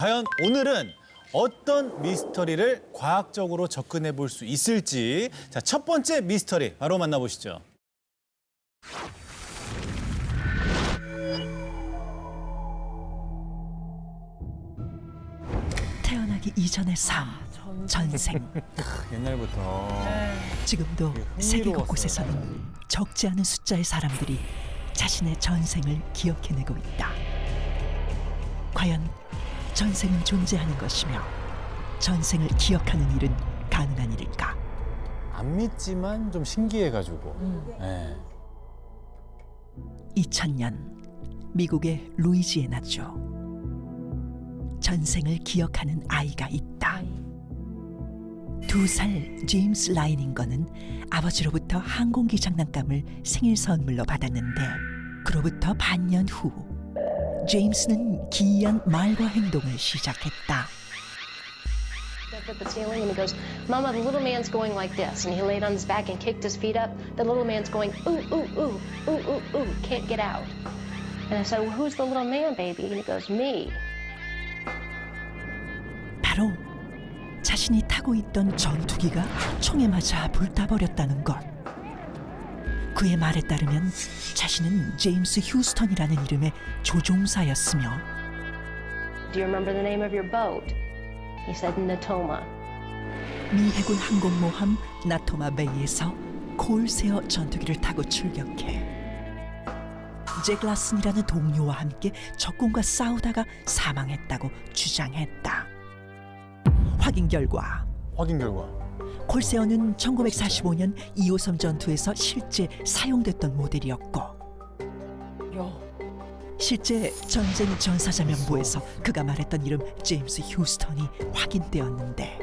과연 오늘은 어떤 미스터리를 과학적으로 접근해 볼 수 있을지. 자, 첫 번째 미스터리 바로 만나보시죠. 태어나기 이전의 삶, 전생. 옛날부터. 지금도 세계 곳곳에서는 적지 않은 숫자의 사람들이 자신의 전생을 기억해내고 있다. 과연 전생은 존재하는 것이며 전생을 기억하는 일은 가능한 일일까? 안 믿지만 좀 신기해가지고. 네. 2000년 미국의 루이지애나주. 전생을 기억하는 아이가 있다. 2살 제임스 라이닝거는 아버지로부터 항공기 장난감을 생일 선물로 받았는데 그로부터 반년 후 제임스는 기이한 말과 행동을 시작했다. Up at the ceiling and he goes, "Mama, the little man's going like this." And he laid on his back and kicked his feet up. The little man's going, "Ooh, ooh, ooh, ooh, ooh, ooh, can't get out." And I said, "Well, who's the little man, baby?" And he goes, "Me." 바로 자신이 타고 있던 전투기가 총에 맞아 불타버렸다는 것. 그의 말에 따르면 자신은 제임스 휴스턴이라는 이름의 조종사였으며 "Do you remember the name of your boat?" He said, "Natoma." 미 해군 항공모함 나토마 베이에서 콜세어 전투기를 타고 출격해 잭 라슨이라는 동료와 함께 적군과 싸우다가 사망했다고 주장했다. 확인 결과 콜세어는 1945년 2호섬 전투에서 실제 사용됐던 모델이었고 실제 전쟁 전사자명부에서 그가 말했던 이름 제임스 휴스턴이 확인되었는데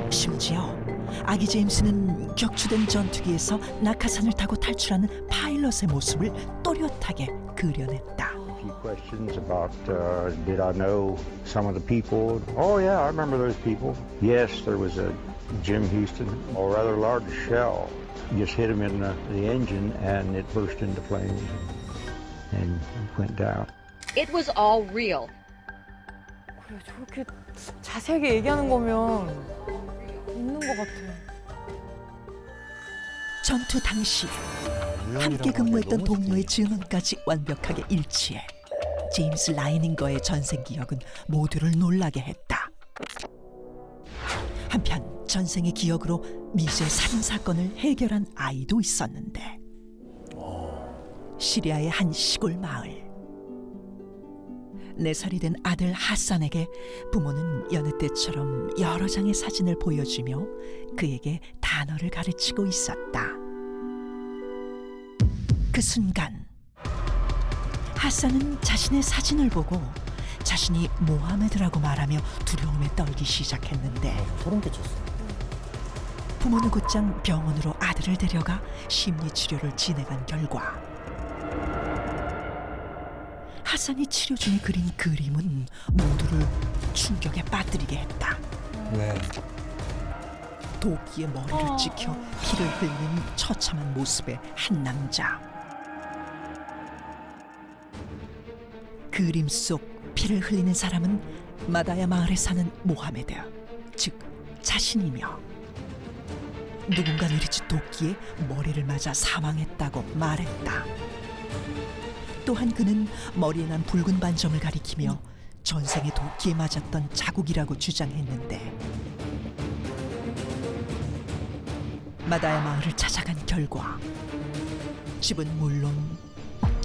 심지어 아기 제임스는 격추된 전투기에서 낙하산을 타고 탈출하는 파일럿의 모습을 또렷하게 그려냈다. Few questions about did I know some of the people? Oh yeah, I remember those people. Yes, there was a Jim Houston, a rather large shell, just hit him in the engine and it burst into flames and went down. It was all real. 그래, 저렇게 자세하게 얘기하는 거면 있는 것 같아. 전투 당시 함께 근무했던 동료의 증언까지 완벽하게 일치해 제임스 라이닝거의 전생 기억은 모두를 놀라게 했다. 한편 전생의 기억으로 미제 살인 사건을 해결한 아이도 있었는데 시리아의 한 시골 마을. 4살이 된 아들 하산에게 부모는 여느 때처럼 여러 장의 사진을 보여주며 그에게 단어를 가르치고 있었다. 그 순간 하산은 자신의 사진을 보고 자신이 모하메드라고 말하며 두려움에 떨기 시작했는데 소름 끼쳤어. 부모는 곧장 병원으로 아들을 데려가 심리치료를 진행한 결과 하산이 치료 중에 그린 그림은 모두를 충격에 빠뜨리게 했다. 왜? 도끼에 머리를 찍혀 피를 흘리는 처참한 모습의 한 남자. 그림 속 피를 흘리는 사람은 마다야 마을에 사는 모하메드, 즉 자신이며 누군가 내리친 도끼에 머리를 맞아 사망했다고 말했다. 또한 그는 머리에 난 붉은 반점을 가리키며 전생에 도끼에 맞았던 자국이라고 주장했는데 마다야 마을을 찾아간 결과 집은 물론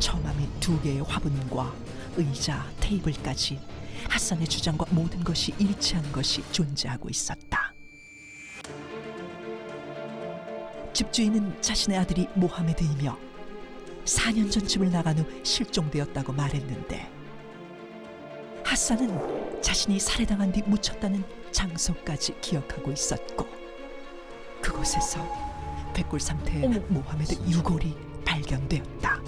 처마 및 2개의 화분과 의자, 테이블까지 하산의 주장과 모든 것이 일치한 것이 존재하고 있었다. 집주인은 자신의 아들이 모하메드이며 4년 전 집을 나간 후 실종되었다고 말했는데 하산은 자신이 살해당한 뒤 묻혔다는 장소까지 기억하고 있었고 그곳에서 백골 상태의 모하메드 유골이 발견되었다.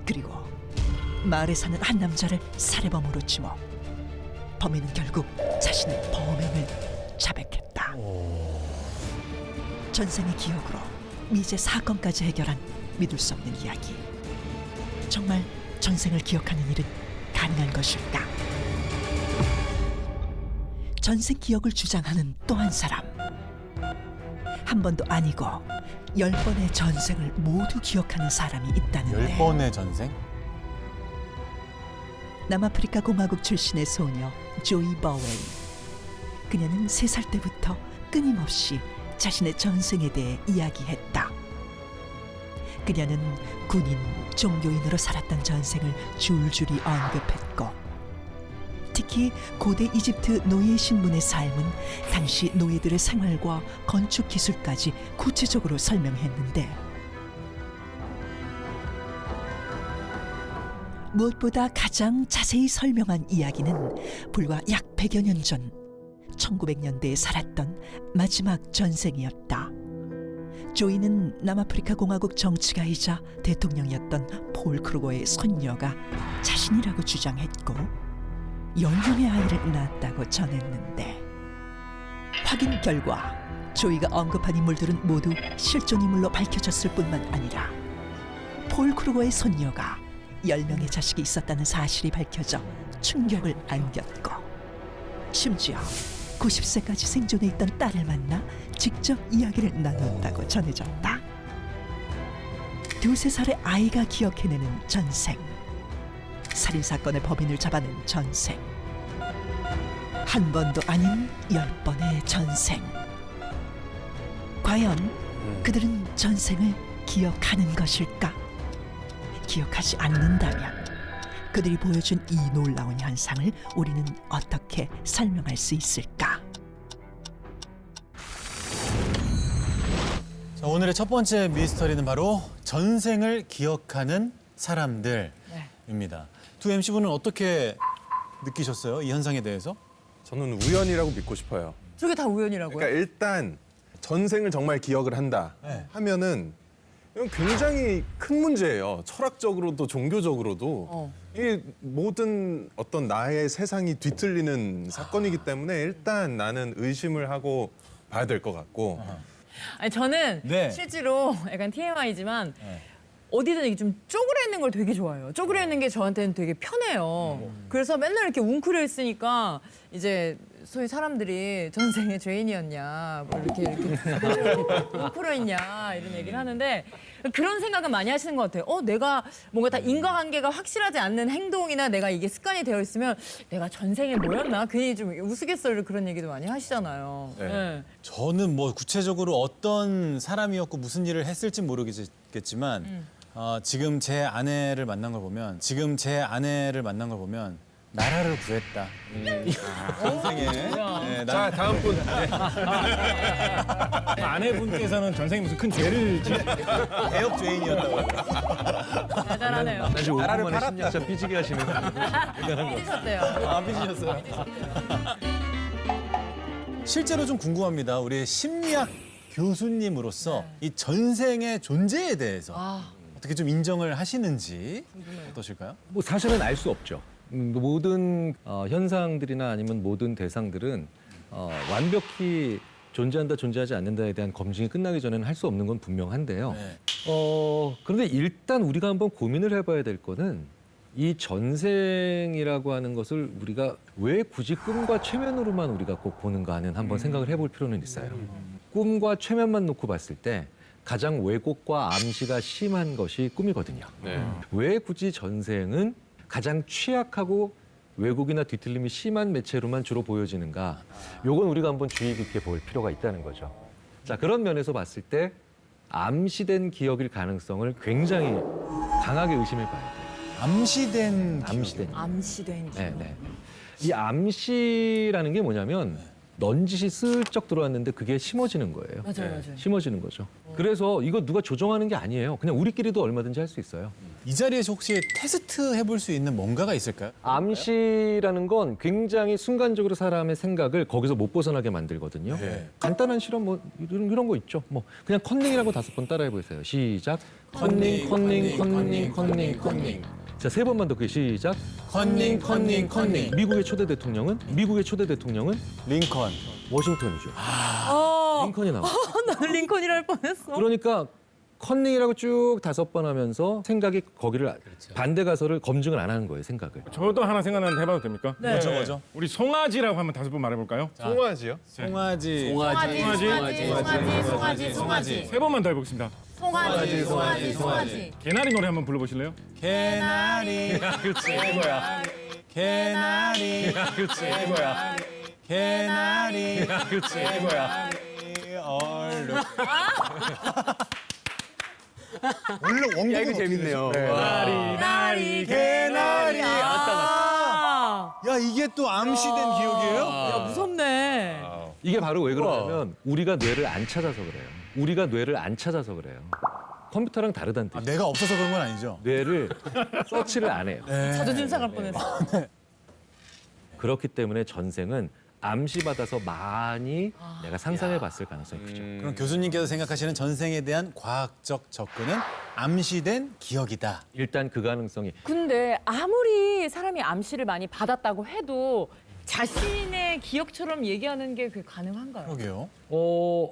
그리고 마을에 사는 한 남자를 살해범으로 치워 범인은 결국 자신의 범행을 자백했다. 전생의 기억으로 미제 사건까지 해결한 믿을 수 없는 이야기. 정말 전생을 기억하는 일은 가능한 것일까? 전생 기억을 주장하는 또 한 사람. 한 번도 아니고 10번의 전생을 모두 기억하는 사람이 있다는데 10번의 전생? 남아프리카 공화국 출신의 소녀 조이 버웨이. 그녀는 3살 때부터 끊임없이 자신의 전생에 대해 이야기했다. 그녀는 군인, 종교인으로 살았던 전생을 줄줄이 언급했고 특히 고대 이집트 노예 신분의 삶은 당시 노예들의 생활과 건축 기술까지 구체적으로 설명했는데 무엇보다 가장 자세히 설명한 이야기는 불과 약 100여 년 전 1900년대에 살았던 마지막 전생이었다. 조이는 남아프리카 공화국 정치가이자 대통령이었던 폴 크루거의 손녀가 자신이라고 주장했고 10명의 아이를 낳았다고 전했는데 확인 결과 조이가 언급한 인물들은 모두 실존 인물로 밝혀졌을 뿐만 아니라 폴 크루거의 손녀가 10명의 자식이 있었다는 사실이 밝혀져 충격을 안겼고 심지어 90세까지 생존해 있던 딸을 만나 직접 이야기를 나눴다고 전해졌다. 2~3살의 아이가 기억해내는 전생, 살인사건의 법인을 잡아낸 전생, 한 번도 아닌 10번의 전생. 과연 그들은 전생을 기억하는 것일까? 기억하지 않는다면 그들이 보여준 이 놀라운 현상을 우리는 어떻게 설명할 수 있을까? 자, 오늘의 첫 번째 미스터리는 바로 전생을 기억하는 사람들입니다. 두 MC분은 어떻게 느끼셨어요? 이 현상에 대해서? 저는 우연이라고 믿고 싶어요. 저게 다 우연이라고요? 그러니까 일단 전생을 정말 기억을 한다 네. 하면은 이건 굉장히 큰 문제예요. 철학적으로도 종교적으로도. 이게 모든 어떤 나의 세상이 뒤틀리는 사건이기 때문에 일단 나는 의심을 하고 봐야 될 것 같고. 아니 저는 네. 실제로 약간 TMI지만 어디든 이렇게 좀 쪼그려 있는 걸 되게 좋아해요. 쪼그려 있는 게 저한테는 되게 편해요. 그래서 맨날 이렇게 웅크려 있으니까 이제 소위 사람들이 전생에 죄인이었냐, 뭐 이렇게 웅크려 있냐 이런 얘기를 하는데 그런 생각은 많이 하시는 것 같아요. 내가 뭔가 다 인과관계가 확실하지 않는 행동이나 내가 이게 습관이 되어 있으면 내가 전생에 뭐였나 괜히 좀 우스갯소리로 그런 얘기도 많이 하시잖아요. 네. 네. 저는 뭐 구체적으로 어떤 사람이었고 무슨 일을 했을지 모르겠지만 지금 제 아내를 만난 걸 보면 나라를 구했다. 전생에. 네, 자, 다음 분. 아내분께서는 전생에 무슨 큰 죄를 대역 죄인이었다고. 대단하네요. 사실 5분 만에 심리학자 삐지게 하시는 삐지셨대요. 안 삐지셨어요. 실제로 좀 궁금합니다. 우리 심리학 교수님으로서 이 전생의 존재에 대해서 어떻게 좀 인정을 하시는지 어떠실까요? 뭐 사실은 알 수 없죠. 모든 현상들이나 아니면 모든 대상들은 완벽히 존재한다, 존재하지 않는다에 대한 검증이 끝나기 전에는 할 수 없는 건 분명한데요. 네. 그런데 일단 우리가 한번 고민을 해봐야 될 거는 이 전생이라고 하는 것을 우리가 왜 굳이 꿈과 최면으로만 우리가 꼭 보는가 하는 한번 생각을 해볼 필요는 있어요. 꿈과 최면만 놓고 봤을 때 가장 왜곡과 암시가 심한 것이 꿈이거든요. 네. 왜 굳이 전생은 가장 취약하고 왜곡이나 뒤틀림이 심한 매체로만 주로 보여지는가? 요건 우리가 한번 주의 깊게 볼 필요가 있다는 거죠. 자, 그런 면에서 봤을 때 암시된 기억일 가능성을 굉장히 강하게 의심해 봐야 돼요. 암시된 암시된 기억. 네, 네. 이 암시라는 게 뭐냐면 넌지시 슬쩍 들어왔는데 그게 심어지는 거예요. 맞아요. 심어지는 거죠. 그래서 이거 누가 조정하는 게 아니에요. 그냥 우리끼리도 얼마든지 할 수 있어요. 이 자리에서 혹시 테스트 해볼 수 있는 뭔가가 있을까요? 암시라는 건 굉장히 순간적으로 사람의 생각을 거기서 못 벗어나게 만들거든요. 네. 간단한 실험 뭐 이런 거 있죠. 뭐 그냥 컨닝이라고 5번 따라해 보세요. 시작. 컨닝. 자, 3번만 더 시작. 컨닝. 미국의 초대 대통령은 링컨. 워싱턴이죠. 링컨이 나와. 나는 링컨이라 할 뻔했어. 그러니까 컨닝이라고 쭉 5번 하면서 생각이 거기를 반대 가설을 검증을 안 하는 거예요, 생각을. 저도 하나 생각나는데 해봐도 됩니까? 네. 뭐죠? 우리 송아지라고 한번 5번 말해볼까요? 송아지요? 송아지. 송아지. 3번만 더 해보겠습니다. 송아지. 개나리 노래 한번 불러보실래요? 개나리. 그렇지. 이거야. 개나리. 그렇지. 이거야. 개나리. 그렇지. 이거야. 얼룩. 원래 원곡은 재밌네요. 나리 개나리. 아, 야, 이게 또 암시된 기억이에요? 야, 무섭네. 이게 바로 왜 그러냐면 우리가 뇌를 안 찾아서 그래요. 우리가 뇌를 안 찾아서 그래요. 컴퓨터랑 다르다는 아, 뜻이에요. 내가 없어서 그런 건 아니죠? 뇌를 서치를 안 해요. 자존심 상할 뻔했어. 그렇기 때문에 전생은 암시받아서 많이 내가 상상해 봤을 가능성이 크죠. 그럼 교수님께서 생각하시는 전생에 대한 과학적 접근은 암시된 기억이다. 일단 그 가능성이 근데 아무리 사람이 암시를 많이 받았다고 해도 자신의 기억처럼 얘기하는 게 그게 가능한가요? 그러게요.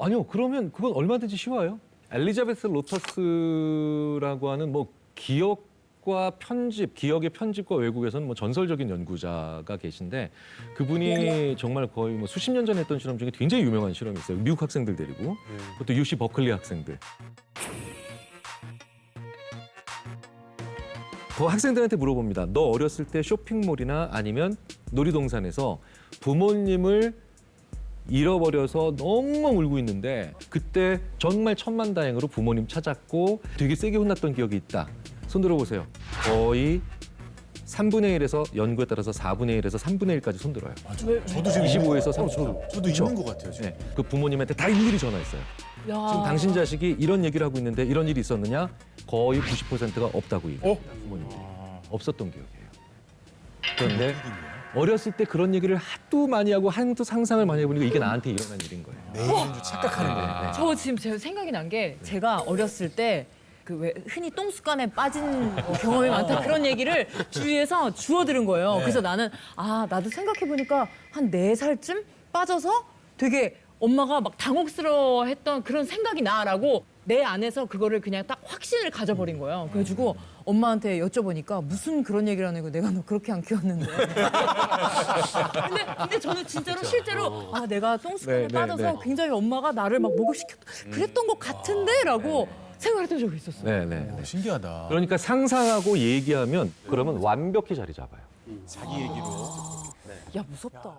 아니요. 그러면 그건 얼마든지 쉬워요. 엘리자베스 로터스라고 하는 뭐 기억과 편집, 기억의 편집과 왜곡에서는 뭐 전설적인 연구자가 계신데 그분이 정말 거의 뭐 수십 년 전에 했던 실험 중에 굉장히 유명한 실험이 있어요. 미국 학생들 데리고 그것도 UC 버클리 학생들. 그 학생들한테 물어봅니다. 너 어렸을 때 쇼핑몰이나 아니면 놀이동산에서 부모님을 잃어버려서 너무 울고 있는데 그때 정말 천만다행으로 부모님 찾았고 되게 세게 혼났던 기억이 있다. 손 들어보세요. 거의 3분의 1에서 연구에 따라서 4분의 1에서 3분의 1까지 손 들어요. 저도 지금 25에서 30. 저도 있는 것 같아요, 지금. 네, 그 부모님한테 다 일일이 전화했어요. 지금 당신 자식이 이런 얘기를 하고 있는데 이런 일이 있었느냐? 거의 90%가 없다고 얘기해요. 부모님들이. 없었던 기억이에요. 그런데 어렸을 때 그런 얘기를 하도 많이 하고 하도 상상을 많이 해보니까 이게 나한테 일어난 일인 거예요. 내일인 줄 착각하는 거예요. 저 지금 제 생각이 난 게 제가 어렸을 때 그 왜 흔히 똥습관에 빠진 경험이 많다 그런 얘기를 주위에서 주워 들은 거예요. 그래서 나는 나도 생각해 보니까 한 4살쯤 빠져서 되게 엄마가 막 당혹스러워했던 그런 생각이 나라고 내 안에서 그거를 그냥 딱 확신을 가져버린 거예요. 그래가지고 엄마한테 여쭤보니까 무슨 그런 얘기를 하는 거 내가 너 그렇게 안 키웠는데. 근데 저는 진짜로 실제로 내가 똥습관에 빠져서 굉장히 엄마가 나를 막 목욕시켰 그랬던 것 같은데라고 생각했던 적이 있었어요. 네네. 신기하다. 그러니까 상상하고 얘기하면 그러면 완벽히 자리 잡아요. 자기 얘기로. 야 무섭다.